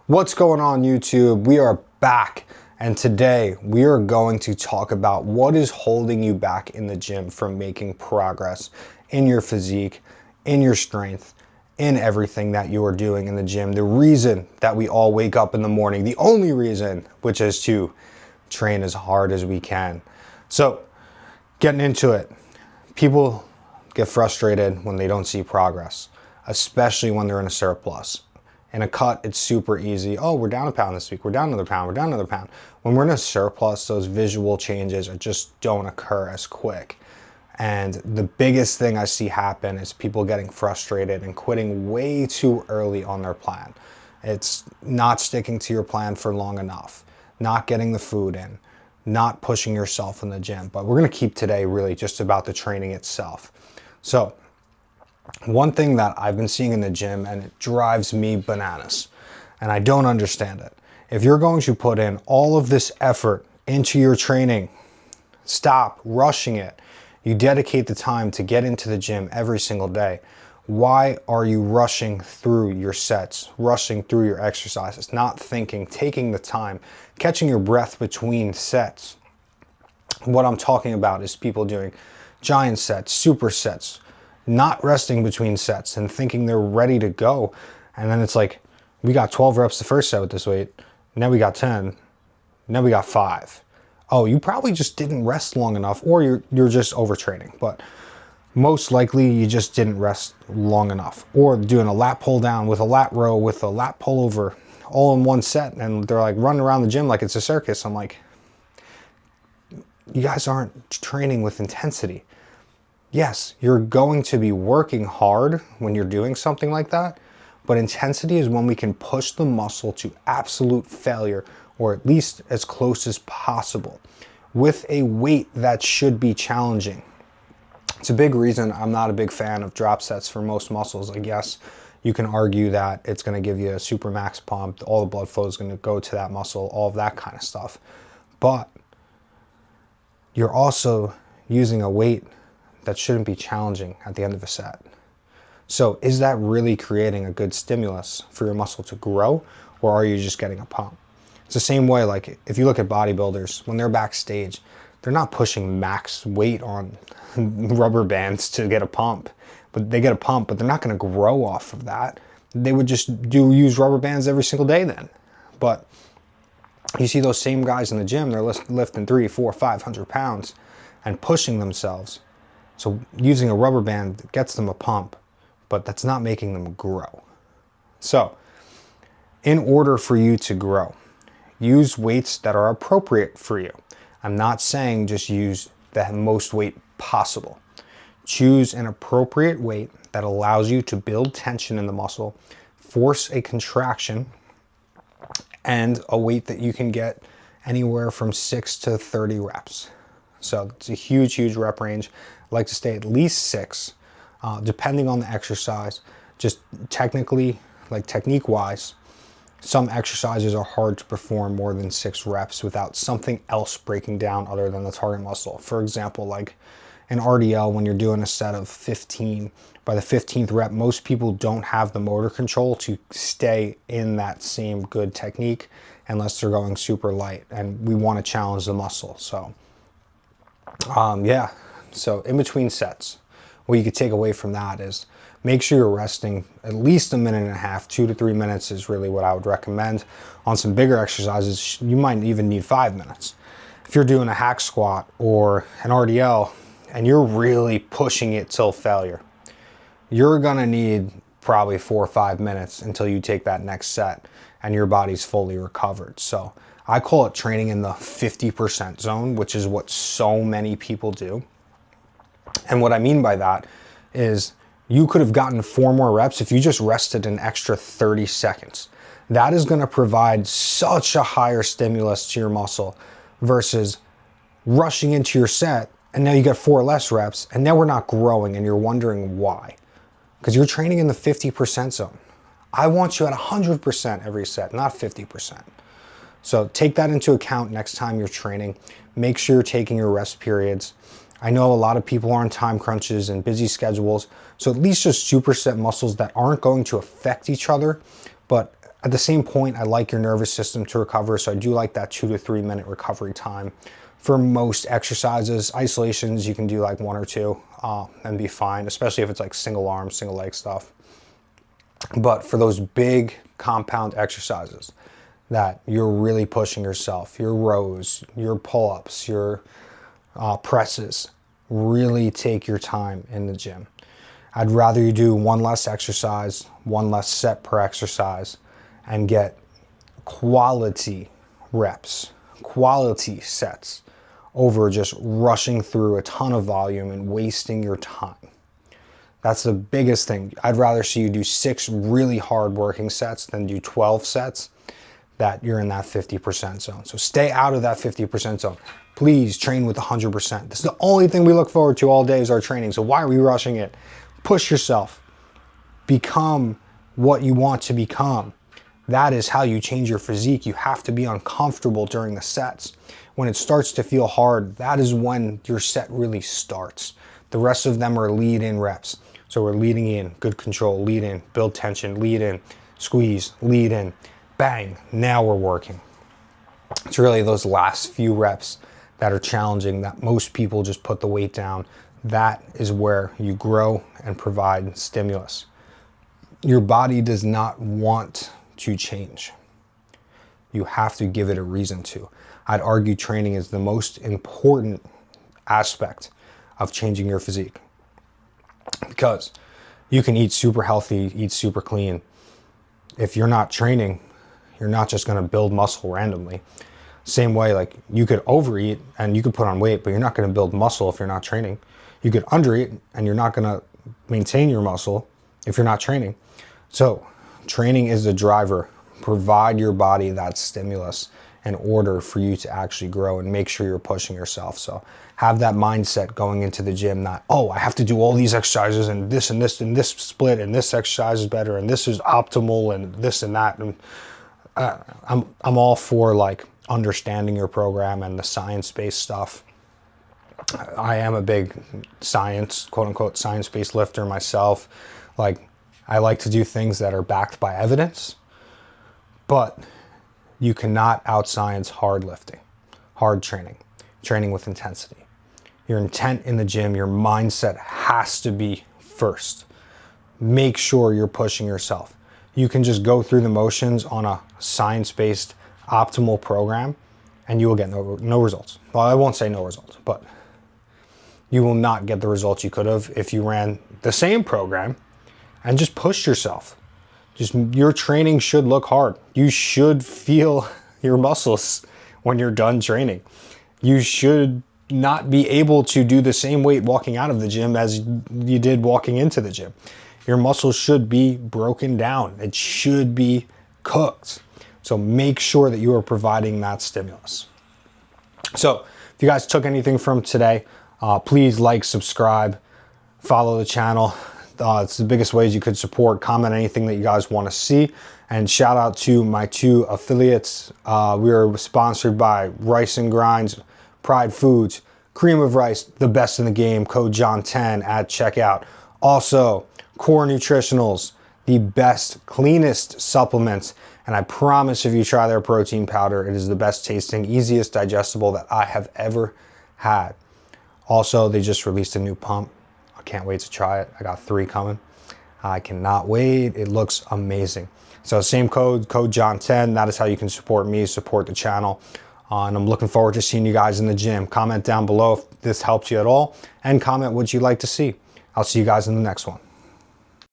What's going on, YouTube? We are back, and today we are going to talk about what is holding you back in the gym from making progress in your physique, in your strength, in everything that you are doing in the gym. The reason that we all wake up in the morning, the only reason, which is to train as hard as we can. So, getting into it, people get frustrated when they don't see progress, especially when they're in a surplus. In a cut, it's super easy. Oh, we're down a pound this week. We're down another pound. We're down another pound. When we're in a surplus, those visual changes just don't occur as quick. And the biggest thing I see happen is people getting frustrated and quitting way too early on their plan. It's not sticking to your plan for long enough, not getting the food in, not pushing yourself in the gym. But we're going to keep today really just about the training itself. So, one thing that I've been seeing in the gym, and it drives me bananas, and I don't understand it. If you're going to put in all of this effort into your training, stop rushing it. You dedicate the time to get into the gym every single day. Why are you rushing through your sets, rushing through your exercises, not thinking, taking the time, catching your breath between sets? What I'm talking about is people doing giant sets, super sets, not resting between sets and thinking they're ready to go. And then it's like, we got 12 reps the first set with this weight. Now we got 10. Now we got 5. Oh, you probably just didn't rest long enough, or you're just overtraining. But most likely you just didn't rest long enough, or doing a lat pull down with a lat row with a lat pull over all in one set. And they're like running around the gym like it's a circus. I'm like, you guys aren't training with intensity. Yes, you're going to be working hard when you're doing something like that, but intensity is when we can push the muscle to absolute failure, or at least as close as possible, with a weight that should be challenging. It's a big reason I'm not a big fan of drop sets for most muscles. I guess you can argue that it's going to give you a super max pump, all the blood flow is going to go to that muscle, all of that kind of stuff. But you're also using a weight that shouldn't be challenging at the end of a set. So is that really creating a good stimulus for your muscle to grow, or are you just getting a pump? It's the same way, like if you look at bodybuilders, when they're backstage, they're not pushing max weight on rubber bands to get a pump, but they get a pump, but they're not going to grow off of that. They would just use rubber bands every single day then. But you see those same guys in the gym, they're lifting 300, 400, 500 pounds and pushing themselves. So using a rubber band gets them a pump, but that's not making them grow. So in order for you to grow, use weights that are appropriate for you. I'm not saying just use the most weight possible. Choose an appropriate weight that allows you to build tension in the muscle, force a contraction, and a weight that you can get anywhere from 6 to 30 reps. So it's a huge, huge rep range. I like to stay at least 6, depending on the exercise. Just technically, like technique-wise, some exercises are hard to perform more than 6 reps without something else breaking down other than the target muscle. For example, like an RDL, when you're doing a set of 15, by the 15th rep, most people don't have the motor control to stay in that same good technique unless they're going super light, and we want to challenge the muscle. So yeah, so in between sets, what you could take away from that is make sure you're resting at least a minute and a half. 2 to 3 minutes is really what I would recommend. On some bigger exercises, you might even need 5 minutes. If you're doing a hack squat or an RDL and you're really pushing it till failure, you're gonna need probably 4 or 5 minutes until you take that next set and your body's fully recovered. So I call it training in the 50% zone, which is what so many people do. And what I mean by that is you could have gotten 4 more reps if you just rested an extra 30 seconds. That is going to provide such a higher stimulus to your muscle versus rushing into your set and now you get 4 less reps and now we're not growing and you're wondering why. Because you're training in the 50% zone. I want you at 100% every set, not 50%. So take that into account next time you're training. Make sure you're taking your rest periods. I know a lot of people are on time crunches and busy schedules, so at least just superset muscles that aren't going to affect each other, but at the same point, I like your nervous system to recover, so I do like that 2 to 3 minute recovery time. For most exercises, isolations, you can do like 1 or 2 and be fine, especially if it's like single arm, single leg stuff. But for those big compound exercises that you're really pushing yourself, your rows, your pull-ups, your presses, really take your time in the gym. I'd rather you do one less exercise, one less set per exercise, and get quality reps, quality sets, over just rushing through a ton of volume and wasting your time. That's the biggest thing. I'd rather see you do 6 really hard working sets than do 12 sets that you're in that 50% zone. So stay out of that 50% zone. Please train with 100%. This is the only thing we look forward to all day is our training. So why are we rushing it? Push yourself. Become what you want to become. That is how you change your physique. You have to be uncomfortable during the sets. When it starts to feel hard, that is when your set really starts. The rest of them are lead in reps. So we're leading in, good control, lead in, build tension, lead in, squeeze, lead in, bang, now we're working. It's really those last few reps that are challenging that most people just put the weight down. That is where you grow and provide stimulus. Your body does not want to change. You have to give it a reason to. I'd argue training is the most important aspect of changing your physique, because you can eat super healthy, eat super clean. If you're not training, you're not just going to build muscle randomly. Same way, like you could overeat and you could put on weight, but you're not going to build muscle if you're not training. You could undereat and you're not going to maintain your muscle if you're not training. So training is the driver. Provide your body that stimulus in order for you to actually grow, and make sure you're pushing yourself. So have that mindset going into the gym, not, oh, I have to do all these exercises and this and this and this split and this exercise is better and this is optimal and this and that. And I'm all for like understanding your program and the science-based stuff. I am a big science, quote unquote, science-based lifter myself. Like, I like to do things that are backed by evidence, but you cannot out-science hard lifting, hard training with intensity. Your intent in the gym, your mindset has to be first. Make sure you're pushing yourself. You can just go through the motions on a science-based optimal program and you will get no results. Well, I won't say no results, but you will not get the results you could have if you ran the same program and just pushed yourself. Just your training should look hard. You should feel your muscles when you're done training. You should not be able to do the same weight walking out of the gym as you did walking into the gym. Your muscles should be broken down. It should be cooked. So make sure that you are providing that stimulus. So if you guys took anything from today, please like, subscribe, follow the channel. It's the biggest ways you could support. Comment anything that you guys want to see. And shout out to my 2 affiliates. We are sponsored by Rice and Grinds, Pride Foods, Cream of Rice, the best in the game, code John10 at checkout. Also, Core Nutritionals, the best, cleanest supplements. And I promise if you try their protein powder, it is the best tasting, easiest digestible that I have ever had. Also, they just released a new pump. I can't wait to try it. I got 3 coming. I cannot wait. It looks amazing. So same code John10. That is how you can support me, support the channel. And I'm looking forward to seeing you guys in the gym. Comment down below if this helps you at all, and comment what you'd like to see. I'll see you guys in the next one.